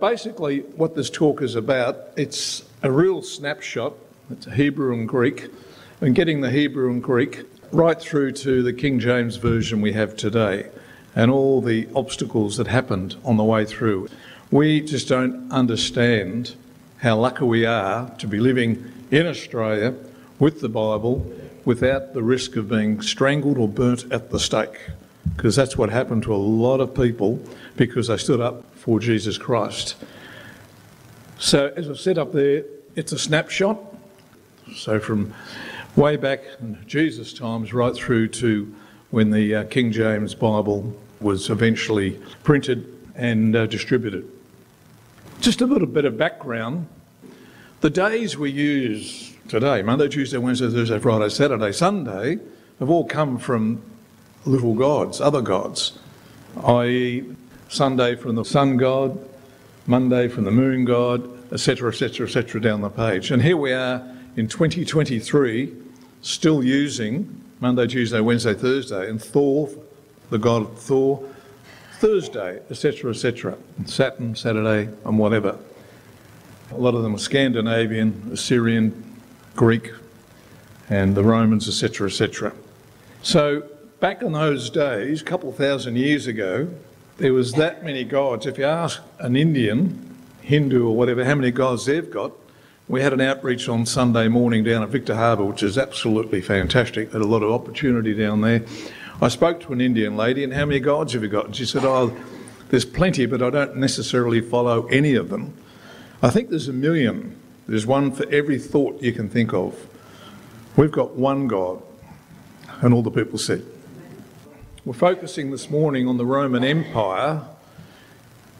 Basically, what this talk is about, it's a real snapshot. It's Hebrew and Greek, and getting the Hebrew and Greek right through to the King James Version we have today, and all the obstacles that happened on the way through. We just don't understand how lucky we are to be living in Australia with the Bible without the risk of being strangled or burnt at the stake, because that's what happened to a lot of people because they stood up for Jesus Christ. So as I said up there, it's a snapshot. So from way back in Jesus' times right through to when the King James Bible was eventually printed and distributed. Just a little bit of background. The days we use today, Monday, Tuesday, Wednesday, Thursday, Friday, Saturday, Sunday, have all come from little gods, other gods, i.e. Sunday from the sun god, Monday from the moon god, etc., etc., etc. down the page. And here we are in 2023, still using Monday, Tuesday, Wednesday, Thursday, and Thor, the god of Thor, Thursday, etc., etc., and Saturn, Saturday, and whatever. A lot of them are Scandinavian, Assyrian, Greek, and the Romans, etc., etc. So back in those days, a couple of thousand years ago, there was that many gods. If you ask an Indian, Hindu or whatever, how many gods they've got, we had an outreach on Sunday morning down at Victor Harbour, which is absolutely fantastic. Had a lot of opportunity down there. I spoke to an Indian lady, and how many gods have you got? And she said, oh, there's plenty, but I don't necessarily follow any of them. I think there's 1 million. There's one for every thought you can think of. We've got one God. And all the people said. We're focusing this morning on the Roman Empire,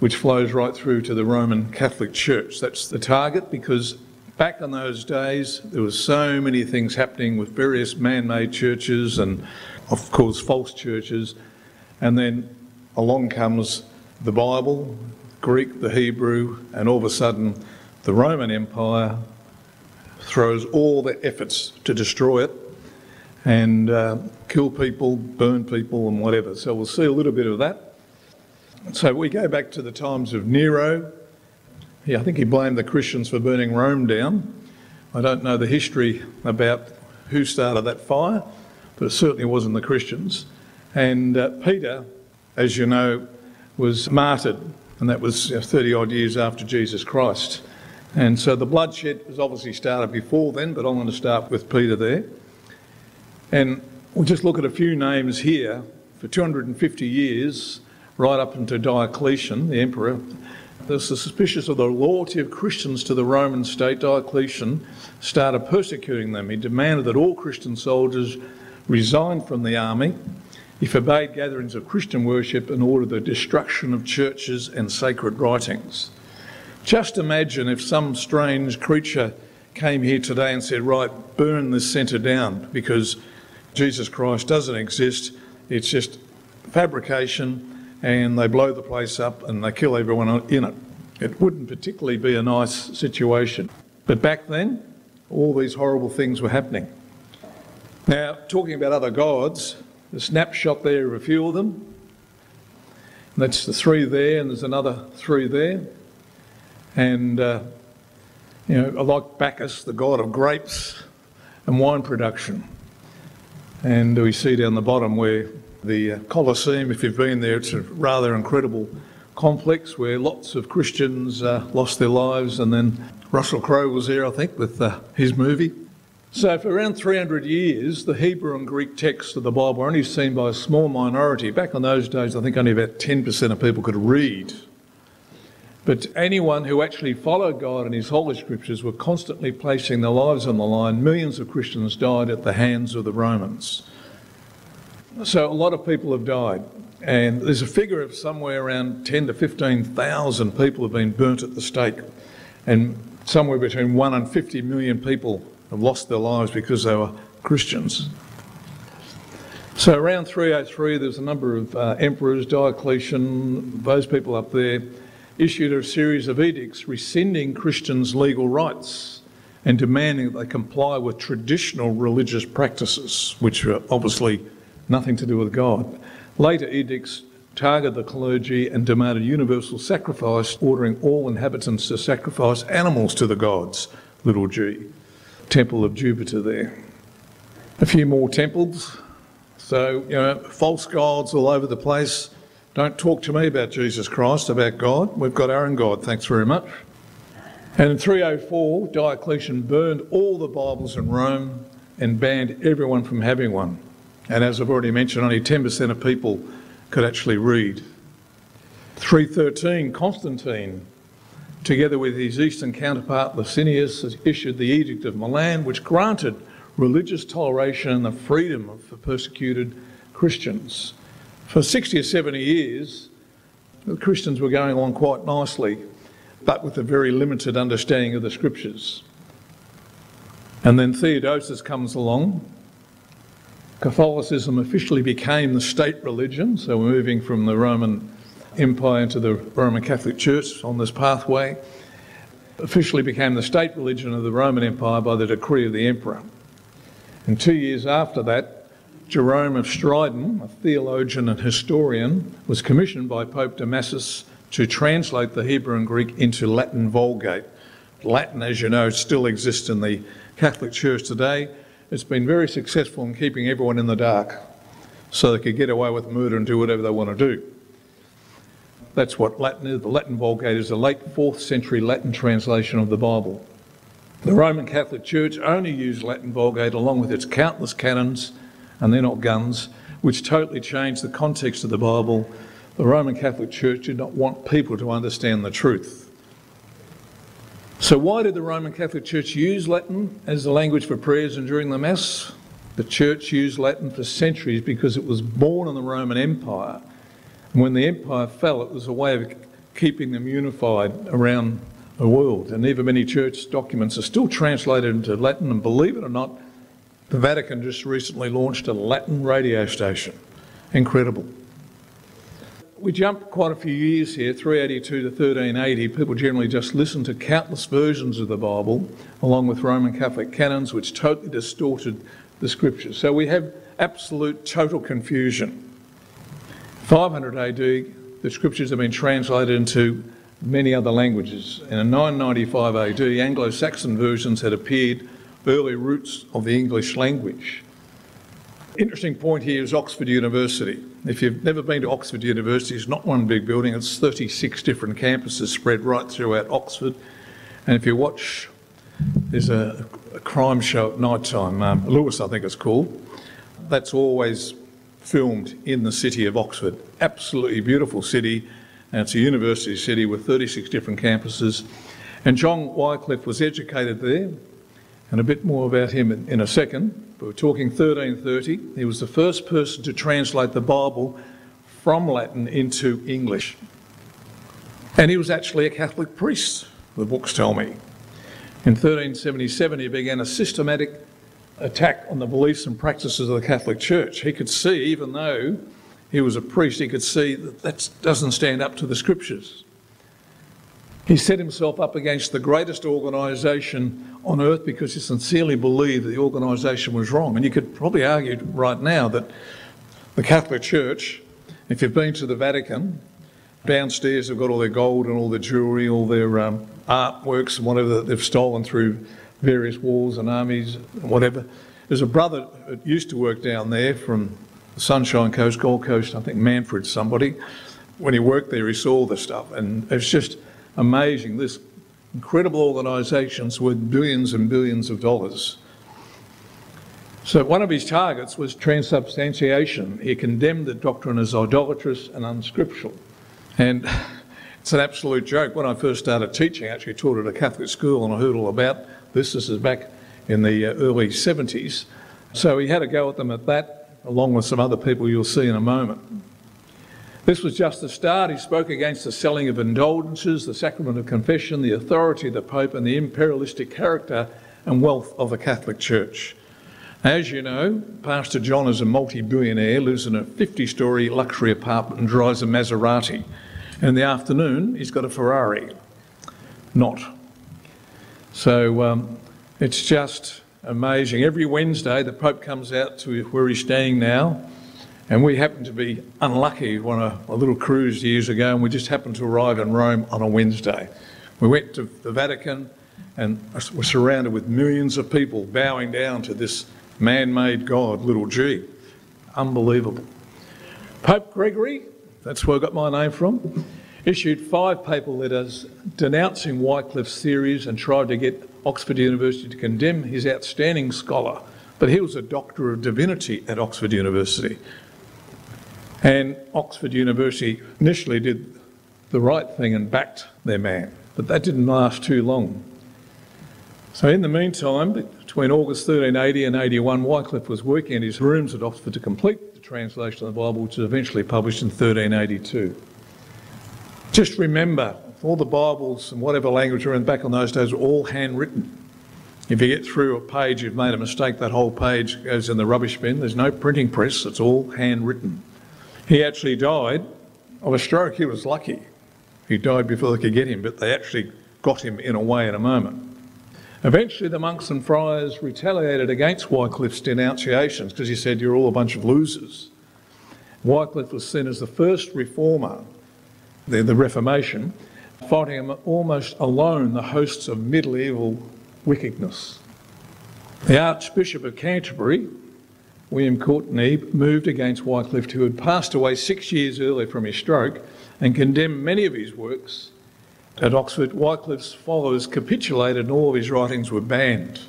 which flows right through to the Roman Catholic Church. That's the target, because back in those days, there was so many things happening with various man-made churches and, of course, false churches. And then along comes the Bible, Greek, the Hebrew, and all of a sudden the Roman Empire throws all their efforts to destroy it and kill people, burn people and whatever. So we'll see a little bit of that. So we go back to the times of Nero. I think he blamed the Christians for burning Rome down. I don't know the history about who started that fire, but it certainly wasn't the Christians. And Peter, as you know, was martyred, and that was 30 odd years after Jesus Christ. And so the bloodshed was obviously started before then, but I'm going to start with Peter there. And we'll just look at a few names here. For 250 years, right up into Diocletian, the emperor, the suspicious of the loyalty of Christians to the Roman state, Diocletian started persecuting them. He demanded that all Christian soldiers resign from the army. He forbade gatherings of Christian worship and ordered the destruction of churches and sacred writings. Just imagine if some strange creature came here today and said, right, burn this centre down because Jesus Christ doesn't exist, it's just fabrication, and they blow the place up and they kill everyone in it. It wouldn't particularly be a nice situation. But back then, all these horrible things were happening. Now, talking about other gods, the snapshot there of a few of them. That's the 3 there, and there's another 3 there. And, I like Bacchus, the god of grapes and wine production. And we see down the bottom where the Colosseum, if you've been there, it's a rather incredible complex where lots of Christians lost their lives, and then Russell Crowe was there, I think, with his movie. So for around 300 years, the Hebrew and Greek texts of the Bible were only seen by a small minority. Back in those days, I think only about 10% of people could read. But anyone who actually followed God and his holy scriptures were constantly placing their lives on the line. Millions of Christians died at the hands of the Romans. So a lot of people have died. And there's a figure of somewhere around 10 to 15,000 people have been burnt at the stake. And somewhere between 1 and 50 million people have lost their lives because they were Christians. So around 303, there's a number of emperors, Diocletian, those people up there, issued a series of edicts rescinding Christians' legal rights and demanding that they comply with traditional religious practices, which were obviously nothing to do with God. Later edicts targeted the clergy and demanded universal sacrifice, ordering all inhabitants to sacrifice animals to the gods, little g. Temple of Jupiter there. A few more temples. So, false gods all over the place. Don't talk to me about Jesus Christ, about God. We've got our own God, thanks very much. And in 304, Diocletian burned all the Bibles in Rome and banned everyone from having one. And as I've already mentioned, only 10% of people could actually read. 313, Constantine, together with his eastern counterpart Licinius, issued the Edict of Milan, which granted religious toleration and the freedom of the persecuted Christians. For 60 or 70 years, the Christians were going along quite nicely, but with a very limited understanding of the scriptures. And then Theodosius comes along. Catholicism officially became the state religion, so we're moving from the Roman Empire into the Roman Catholic Church on this pathway. Officially became the state religion of the Roman Empire by the decree of the emperor. And 2 years after that, Jerome of Stridon, a theologian and historian, was commissioned by Pope Damasus to translate the Hebrew and Greek into Latin Vulgate. Latin, as you know, still exists in the Catholic Church today. It's been very successful in keeping everyone in the dark so they could get away with murder and do whatever they want to do. That's what Latin is. The Latin Vulgate is a late 4th century Latin translation of the Bible. The Roman Catholic Church only used Latin Vulgate along with its countless canons, and they're not guns, which totally changed the context of the Bible. The Roman Catholic Church did not want people to understand the truth. So why did the Roman Catholic Church use Latin as the language for prayers and during the Mass? The Church used Latin for centuries because it was born in the Roman Empire. And when the empire fell, it was a way of keeping them unified around the world. And even many church documents are still translated into Latin, and believe it or not, the Vatican just recently launched a Latin radio station. Incredible. We jump quite a few years here, 382 to 1380. People generally just listen to countless versions of the Bible, along with Roman Catholic canons, which totally distorted the scriptures. So we have absolute total confusion. 500 AD, the scriptures have been translated into many other languages. And in 995 AD, Anglo-Saxon versions had appeared, early roots of the English language. Interesting point here is Oxford University. If you've never been to Oxford University, it's not one big building, it's 36 different campuses spread right throughout Oxford. And if you watch, there's a crime show at night time, Lewis I think it's called, that's always filmed in the city of Oxford. Absolutely beautiful city, and it's a university city with 36 different campuses. And John Wycliffe was educated there, and a bit more about him in a second. But we're talking 1330. He was the first person to translate the Bible from Latin into English. And he was actually a Catholic priest, the books tell me. In 1377, he began a systematic attack on the beliefs and practices of the Catholic Church. He could see, even though he was a priest, he could see that that doesn't stand up to the scriptures. He set himself up against the greatest organisation on earth because he sincerely believed that the organisation was wrong. And you could probably argue right now that the Catholic Church, if you've been to the Vatican, downstairs they've got all their gold and all their jewellery, all their artworks and whatever that they've stolen through various wars and armies and whatever. There's a brother that used to work down there from the Sunshine Coast, Gold Coast, I think Manfred somebody. When he worked there he saw all this stuff, and it's just amazing, this incredible organisations worth billions and billions of dollars. So one of his targets was transubstantiation. He condemned the doctrine as idolatrous and unscriptural. And it's an absolute joke. When I first started teaching, I actually taught at a Catholic school, and I heard all about this. This is back in the early 70s. So he had a go at them at that, along with some other people you'll see in a moment. This was just the start. He spoke against the selling of indulgences, the sacrament of confession, the authority of the Pope, and the imperialistic character and wealth of the Catholic Church. As you know, Pastor John is a multi-billionaire, lives in a 50-storey luxury apartment and drives a Maserati. And in the afternoon, he's got a Ferrari. Not. So it's just amazing. Every Wednesday, the Pope comes out to where he's staying now, And we happened to be unlucky on a little cruise years ago, and we just happened to arrive in Rome on a Wednesday. We went to the Vatican and were surrounded with millions of people bowing down to this man-made god, little g. Unbelievable. Pope Gregory, that's where I got my name from, issued 5 papal letters denouncing Wycliffe's theories and tried to get Oxford University to condemn his outstanding scholar. But he was a Doctor of Divinity at Oxford University. And Oxford University initially did the right thing and backed their man, but that didn't last too long. So in the meantime, between August 1380 and 81, Wycliffe was working in his rooms at Oxford to complete the translation of the Bible, which was eventually published in 1382. Just remember, all the Bibles and whatever language were in back in those days were all handwritten. If you get through a page, you've made a mistake, that whole page goes in the rubbish bin. There's no printing press, it's all handwritten. He actually died of a stroke. He was lucky. He died before they could get him, but they actually got him in a way in a moment. Eventually the monks and friars retaliated against Wycliffe's denunciations because he said, you're all a bunch of losers. Wycliffe was seen as the first reformer, the Reformation, fighting almost alone the hosts of medieval wickedness. The Archbishop of Canterbury, William Courtenay, moved against Wycliffe, who had passed away 6 years earlier from his stroke, and condemned many of his works. At Oxford, Wycliffe's followers capitulated and all of his writings were banned.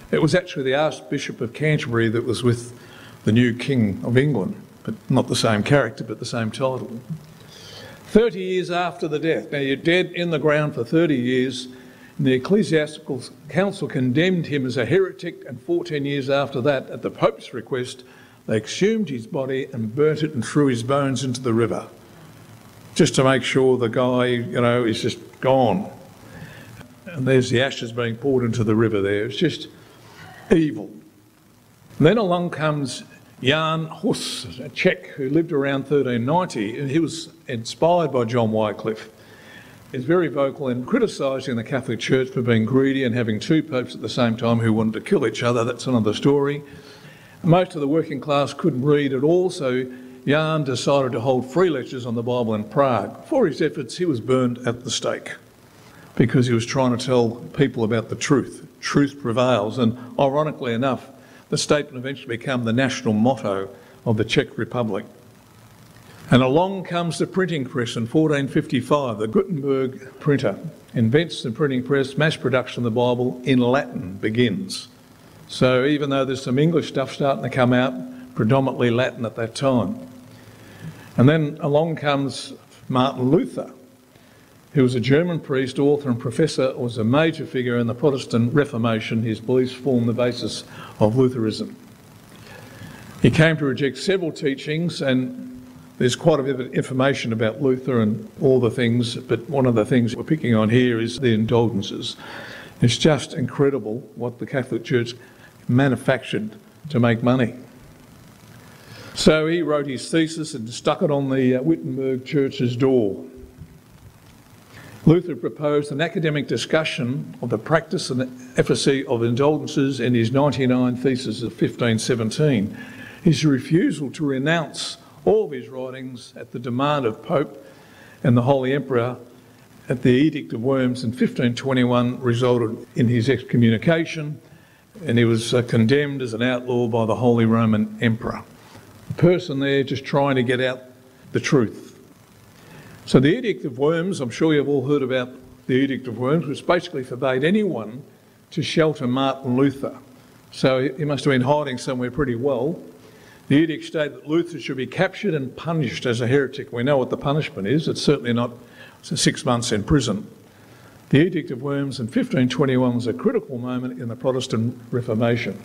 It was actually the Archbishop of Canterbury that was with the new King of England, but not the same character, but the same title. 30 years after the death, now you're dead in the ground for 30 years, and the Ecclesiastical Council condemned him as a heretic, and 14 years after that, at the Pope's request, they exhumed his body and burnt it and threw his bones into the river, just to make sure the guy, is just gone. And there's the ashes being poured into the river there. It's just evil. And then along comes Jan Hus, a Czech who lived around 1390, and he was inspired by John Wycliffe. He's very vocal in criticising the Catholic Church for being greedy and having 2 popes at the same time who wanted to kill each other. That's another story. Most of the working class couldn't read at all, so Jan decided to hold free lectures on the Bible in Prague. For his efforts, he was burned at the stake because he was trying to tell people about the truth. Truth prevails, and ironically enough, the statement eventually became the national motto of the Czech Republic. And along comes the printing press in 1455. The Gutenberg printer invents the printing press, mass production of the Bible in Latin begins. So even though there's some English stuff starting to come out, predominantly Latin at that time. And then along comes Martin Luther, who was a German priest, author and professor, was a major figure in the Protestant Reformation. His beliefs formed the basis of Lutheranism. He came to reject several teachings, and there's quite a bit of information about Luther and all the things, but one of the things we're picking on here is the indulgences. It's just incredible what the Catholic Church manufactured to make money. So he wrote his thesis and stuck it on the Wittenberg Church's door. Luther proposed an academic discussion of the practice and efficacy of indulgences in his 99 Theses of 1517. His refusal to renounce all of his writings at the demand of Pope and the Holy Emperor at the Edict of Worms in 1521 resulted in his excommunication, and he was condemned as an outlaw by the Holy Roman Emperor. A person there just trying to get out the truth. So the Edict of Worms, I'm sure you've all heard about the Edict of Worms, which basically forbade anyone to shelter Martin Luther. So he must have been hiding somewhere pretty well. The edict stated that Luther should be captured and punished as a heretic. We know what the punishment is. It's certainly not 6 months in prison. The Edict of Worms in 1521 was a critical moment in the Protestant Reformation.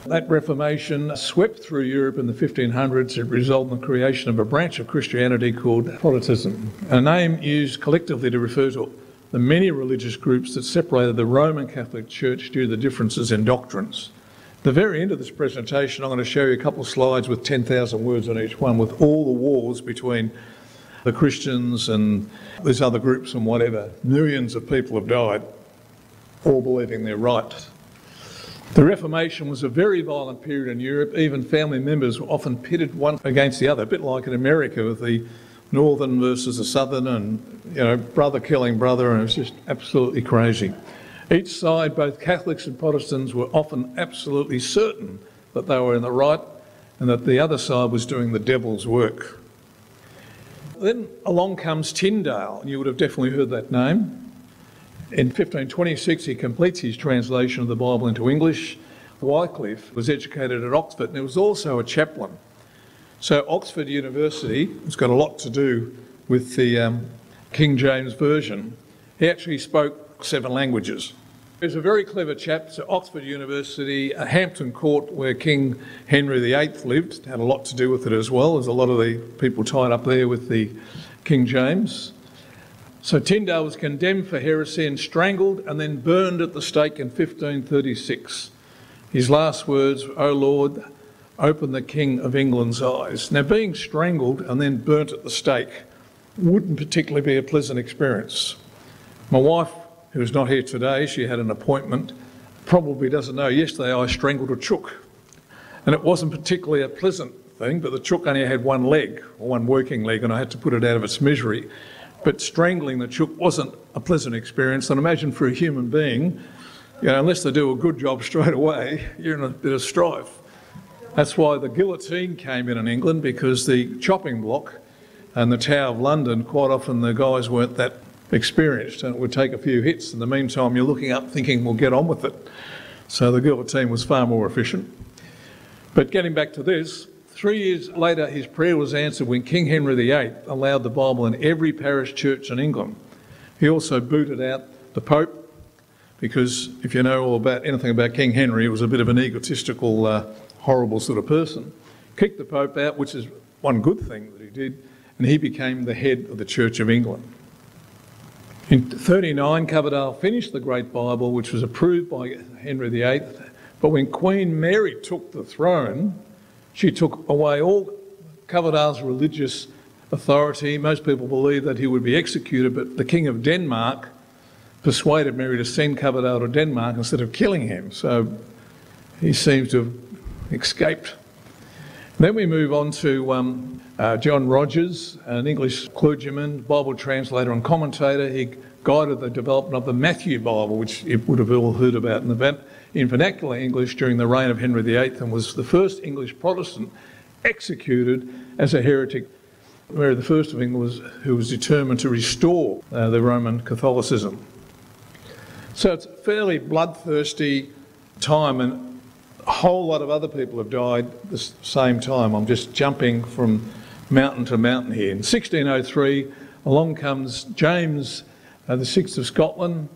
That Reformation swept through Europe in the 1500s. It resulted in the creation of a branch of Christianity called Protestantism, a name used collectively to refer to the many religious groups that separated the Roman Catholic Church due to the differences in doctrines. At the very end of this presentation, I'm going to show you a couple of slides with 10,000 words on each one, with all the wars between the Christians and these other groups and whatever. Millions of people have died, all believing they're right. The Reformation was a very violent period in Europe. Even family members were often pitted one against the other, a bit like in America with the northern versus the southern, and brother killing brother, and it was just absolutely crazy. Each side, both Catholics and Protestants, were often absolutely certain that they were in the right and that the other side was doing the devil's work. Then along comes Tyndale, and you would have definitely heard that name. In 1526, he completes his translation of the Bible into English. Wycliffe was educated at Oxford, and he was also a chaplain. So Oxford University has got a lot to do with the King James Version. He actually spoke 7 languages. He was a very clever chap. So Oxford University, Hampton Court, where King Henry VIII lived, had a lot to do with it as well. There's a lot of the people tied up there with the King James. So Tyndale was condemned for heresy and strangled and then burned at the stake in 1536. His last words, "O Lord, open the King of England's eyes." Now, being strangled and then burnt at the stake wouldn't particularly be a pleasant experience. My wife, who's not here today, she had an appointment, probably doesn't know, yesterday I strangled a chook. And it wasn't particularly a pleasant thing, but the chook only had one leg, or one working leg, and I had to put it out of its misery. But strangling the chook wasn't a pleasant experience, and imagine for a human being, unless they do a good job straight away, you're in a bit of strife. That's why the guillotine came in England, because the chopping block and the Tower of London, quite often the guys weren't that experienced, and it would take a few hits. In the meantime, you're looking up thinking, we'll get on with it. So the guillotine was far more efficient. But getting back to this, 3 years later, his prayer was answered when King Henry VIII allowed the Bible in every parish church in England. He also booted out the Pope, because if you know all about anything about King Henry, he was a bit of an egotistical, horrible sort of person. Kicked the Pope out, which is one good thing that he did, and he became the head of the Church of England. In 39, Coverdale finished the Great Bible, which was approved by Henry VIII, but when Queen Mary took the throne, she took away all Coverdale's religious authority. Most people believe that he would be executed, but the King of Denmark persuaded Mary to send Coverdale to Denmark instead of killing him. So he seems to have escaped. Then we move on to John Rogers, an English clergyman, Bible translator and commentator. He guided the development of the Matthew Bible, which you would have all heard about in vernacular English during the reign of Henry VIII, and was the first English Protestant executed as a heretic. Mary I of England who was determined to restore the Roman Catholicism. So it's a fairly bloodthirsty time, and a whole lot of other people have died at the same time. I'm just jumping from mountain to mountain here. In 1603, along comes James VI of Scotland,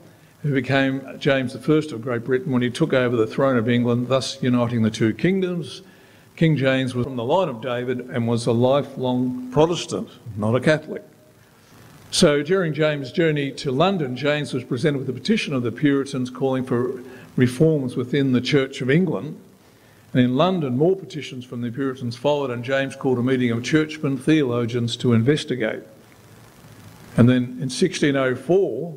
who became James I of Great Britain when he took over the throne of England, thus uniting the two kingdoms. King James was from the line of David and was a lifelong Protestant, not a Catholic. So during James' journey to London, James was presented with a petition of the Puritans calling for reforms within the Church of England. And in London, more petitions from the Puritans followed, and James called a meeting of churchmen, theologians to investigate. And then in 1604,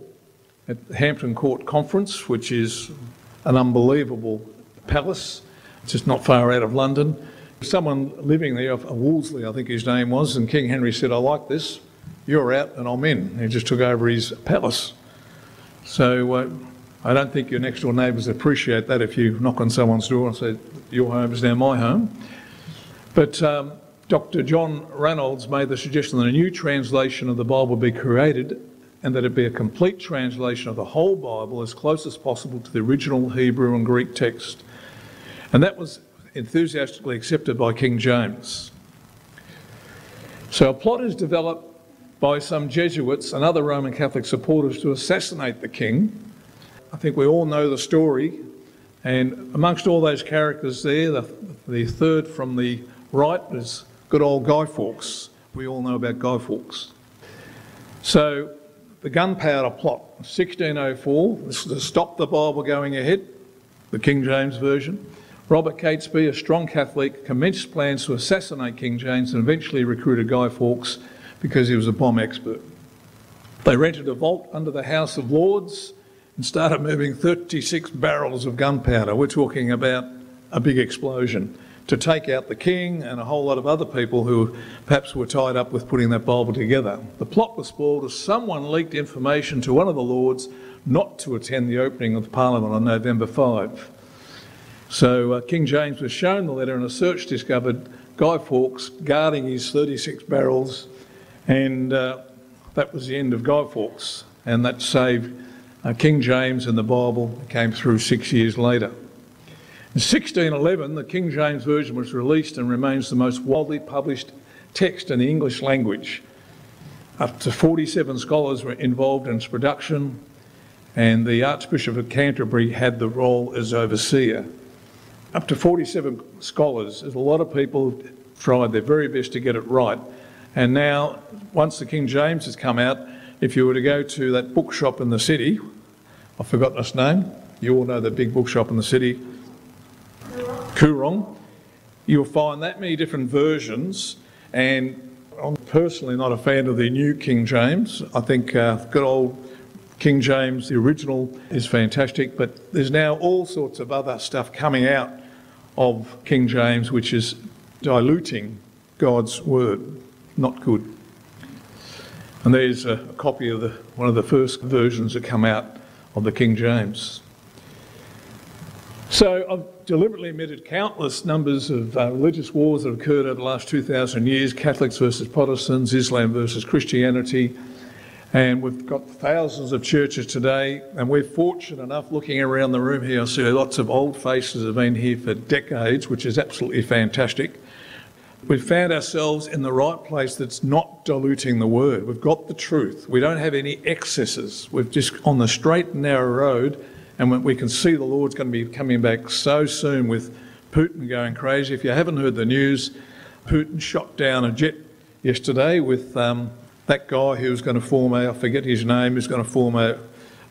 at Hampton Court Conference, which is an unbelievable palace, just not far out of London, someone living there, Wolseley I think his name was, and King Henry said, "I like this, you're out and I'm in." And he just took over his palace. So I don't think your next door neighbours appreciate that if you knock on someone's door and say, "Your home is now my home." But Dr. John Reynolds made the suggestion that a new translation of the Bible be created, and that it be a complete translation of the whole Bible as close as possible to the original Hebrew and Greek text. And that was enthusiastically accepted by King James. So a plot is developed by some Jesuits and other Roman Catholic supporters to assassinate the king. I think we all know the story. And amongst all those characters there, the third from the right is good old Guy Fawkes. We all know about Guy Fawkes. So the gunpowder plot, 1604, this is to stop the Bible going ahead, the King James Version. Robert Catesby, a strong Catholic, commenced plans to assassinate King James and eventually recruited Guy Fawkes because he was a bomb expert. They rented a vault under the House of Lords, and started moving 36 barrels of gunpowder. We're talking about a big explosion to take out the king and a whole lot of other people who perhaps were tied up with putting that Bible together. The plot was spoiled as someone leaked information to one of the lords not to attend the opening of the Parliament on November 5. So King James was shown the letter, and a search discovered Guy Fawkes guarding his 36 barrels, and that was the end of Guy Fawkes, and that saved King James, and the Bible came through 6 years later. In 1611, the King James Version was released and remains the most widely published text in the English language. Up to 47 scholars were involved in its production, and the Archbishop of Canterbury had the role as overseer. Up to 47 scholars. There's a lot of people who tried their very best to get it right. And now, once the King James has come out, if you were to go to that bookshop in the city, I've forgotten its name, you all know the big bookshop in the city, Coorong, you'll find that many different versions, and I'm personally not a fan of the new King James. I think good old King James, the original, is fantastic, but there's now all sorts of other stuff coming out of King James which is diluting God's word. Not good. And there's a copy of one of the first versions that come out of the King James. So I've deliberately omitted countless numbers of religious wars that have occurred over the last 2,000 years, Catholics versus Protestants, Islam versus Christianity, and we've got thousands of churches today, and we're fortunate enough, looking around the room here, I see lots of old faces that have been here for decades, which is absolutely fantastic. We've found ourselves in the right place that's not diluting the word. We've got the truth. We don't have any excesses. We're just on the straight and narrow road, and we can see the Lord's going to be coming back so soon with Putin going crazy. If you haven't heard the news, Putin shot down a jet yesterday with that guy who was going to form I forget his name, who's going to form a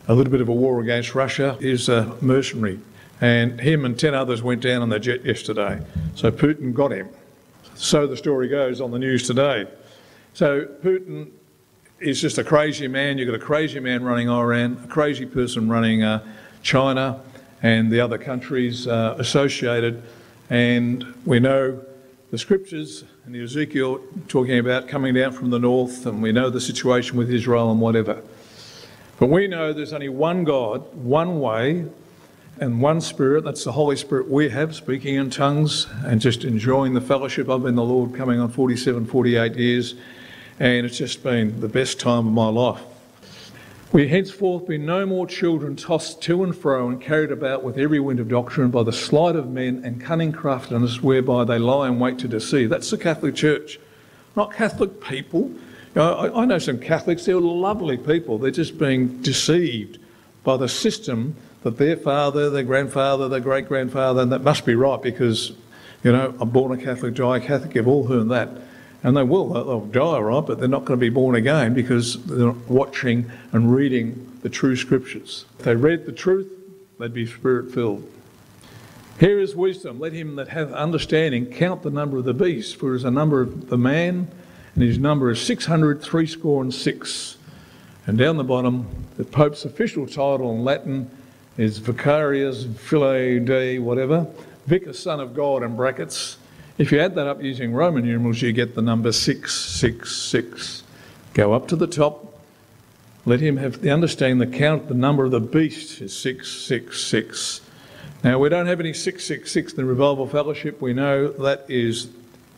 little bit of a war against Russia. He's a mercenary. And him and 10 others went down on the jet yesterday. So Putin got him. So the story goes on the news today. So Putin is just a crazy man. You've got a crazy man running Iran, a crazy person running China and the other countries associated. And we know the scriptures and Ezekiel talking about coming down from the north, and we know the situation with Israel and whatever. But we know there's only one God, one way, and one Spirit. That's the Holy Spirit we have, speaking in tongues and just enjoying the fellowship. I've been the Lord coming on 47, 48 years, and it's just been the best time of my life. We henceforth be no more children tossed to and fro and carried about with every wind of doctrine by the sleight of men and cunning craftiness whereby they lie in wait to deceive. That's the Catholic Church, not Catholic people. You know, I know some Catholics, they're lovely people. They're just being deceived by the system that their father, their grandfather, their great-grandfather, and that must be right because, you know, I'm born a Catholic, die a Catholic, you've all heard that. And they will, they'll die, right, but they're not going to be born again because they're not watching and reading the true scriptures. If they read the truth, they'd be spirit-filled. Here is wisdom. Let him that hath understanding count the number of the beast, for it is a number of the man, and his number is 666. And down the bottom, the Pope's official title in Latin is Vicarius Filii Dei, whatever, Vicar Son of God in brackets. If you add that up using Roman numerals, you get the number 666. Go up to the top. Let him have the understanding the count, the number of the beast is 666. Now, we don't have any 666 in the Revival Fellowship. We know that is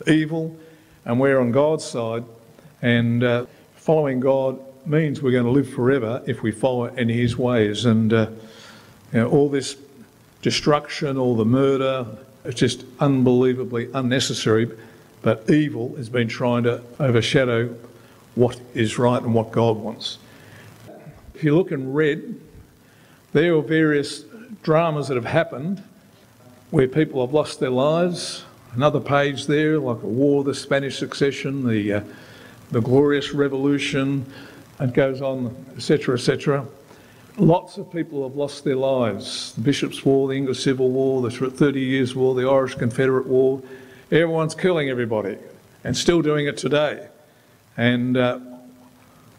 evil, and we're on God's side. And following God means we're going to live forever if we follow in his ways. And you know, all this destruction, all the murder, it's just unbelievably unnecessary, but evil has been trying to overshadow what is right and what God wants. If you look in red, there are various dramas that have happened where people have lost their lives. Another page there, like a war, the Spanish succession, the Glorious Revolution, it goes on, etc., etc. Lots of people have lost their lives. The Bishops' War, the English Civil War, the 30 Years' War, the Irish Confederate War. Everyone's killing everybody and still doing it today. And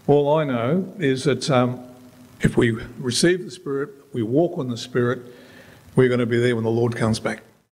all I know is that If we receive the Spirit, we walk on the Spirit, we're going to be there when the Lord comes back.